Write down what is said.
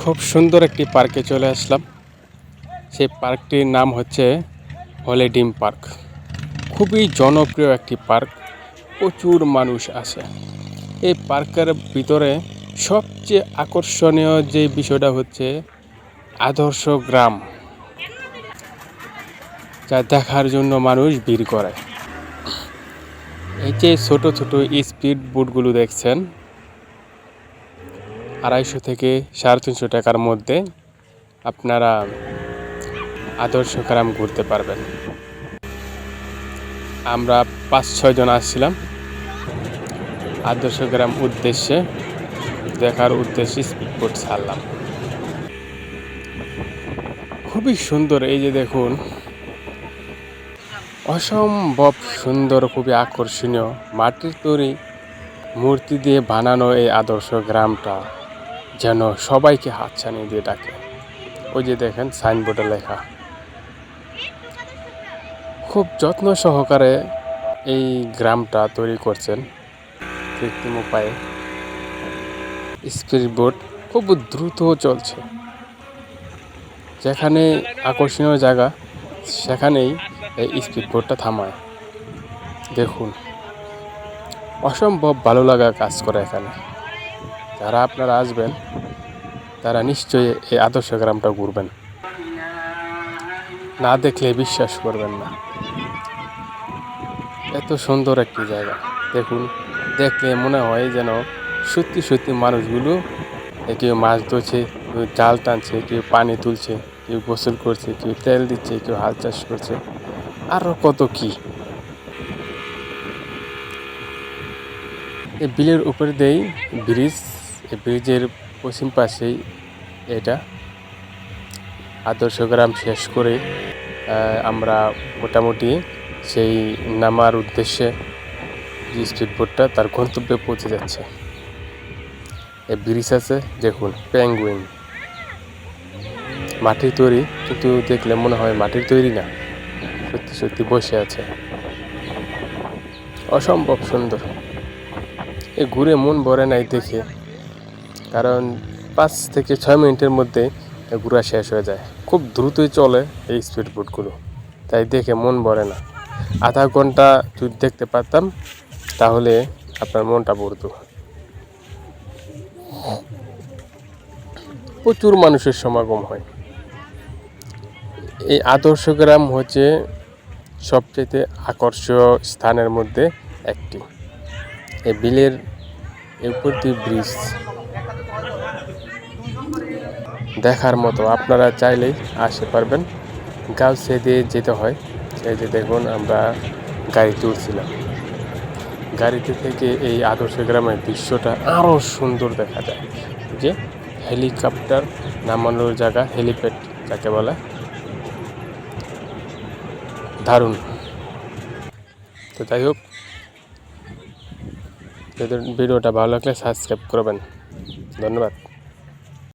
খুব সুন্দর একটি পার্কে চলে আসলাম। সেই পার্কটির নাম হচ্ছে হলিড্রিম পার্ক। খুবই জনপ্রিয় একটি পার্ক, প্রচুর মানুষ আসে। এই পার্কের ভিতরে সবচেয়ে আকর্ষণীয় যে বিষয়টা হচ্ছে আদর্শ গ্রাম, যা দেখার জন্য মানুষ ভিড় করে। এই যে ছোট ছোট স্পিড বোটগুলো দেখছেন, 250 থেকে 350 টাকার মধ্যে আপনারা আদর্শ গ্রাম ঘুরতে পারবেন। আমরা 5-6 জন আসছিলাম আদর্শ গ্রাম দেখার উদ্দেশ্যে স্পিডবোট ছাড়লাম। খুবই সুন্দর, এই যে দেখুন, অসম্ভব সুন্দর, খুবই আকর্ষণীয় মাটির তৈরি মূর্তি দিয়ে বানানো এই আদর্শ গ্রামটা যেন সবাইকে হাতছানি দিয়ে ডাকে। ওই যে দেখেন সাইনবোর্ডে লেখা। খুব যত্ন সহকারে এই গ্রামটা তৈরি করছেন কৃত্রিম উপায়ে। স্পিডবোট খুব দ্রুত চলছে, যেখানে আকর্ষণীয় জায়গা সেখানেই এই স্পিডবোটটা থামায়। দেখুন, অসম্ভব ভালো লাগা কাজ করে এখানে। যারা আপনারা আসবেন তারা নিশ্চয়ই এই আদর্শ গ্রামটা ঘুরবেন, না দেখলে বিশ্বাস করবেন না। এত সুন্দর একটি জায়গা দেখুন, দেখলে মনে হয় যেন সত্যি সত্যি মানুষগুলো কেউ মাছ ধরছে, কেউ জাল টানছে, কেউ পানি তুলছে, কেউ গোসল করছে, কেউ তেল দিচ্ছে, কেউ হাল চাষ করছে, আরও কত কি। এই বিলের উপর দিয়েই ব্রিজ, এই ব্রিজের পশ্চিম পাশেই এটা। আদর্শ গ্রাম শেষ করে আমরা মোটামুটি সেই নামার উদ্দেশ্যে যে স্পিডবোটটা তার গন্তব্যে পৌঁছে যাচ্ছে। এই ব্রিজ আছে দেখুন, পেঙ্গুইন, মাটির তৈরি, কিন্তু দেখলে মনে হয় মাটির তৈরি না, সত্যি সত্যি বসে আছে। অসম্ভব সুন্দর, এ ঘুরে মন ভরে নাই দেখে, কারণ 5 থেকে 6 মিনিটের মধ্যে ঘোরা শেষ হয়ে যায়। খুব দ্রুতই চলে এই স্পিডবোটগুলো, তাই দেখে মন ভরে না। আধা ঘন্টা যদি দেখতে পারতাম তাহলে আপনার মনটা ভরতো। প্রচুর মানুষের সমাগম হয়। এই আদর্শ গ্রাম হচ্ছে সবচেয়ে আকর্ষণীয় স্থানের মধ্যে একটি। এই বিলের উপর দিয়ে ব্রিজ দেখার মতো, আপনারা চাইলেই আসতে পারবেন। গার্লসে দিয়ে যেতে হয়। এই যে দেখুন, আমরা গাড়িতে উঠছিলাম, গাড়িতে থেকে এই আদর্শ গ্রামের দৃশ্যটা আরও সুন্দর দেখা যায়। যে হেলিকপ্টার নামানোর জায়গা, হেলিপ্যাড যাকে বলে, দারুণ। তো যাই হোক, ভিডিওটা ভালো লাগলে সাবস্ক্রাইব করবেন। ধন্যবাদ।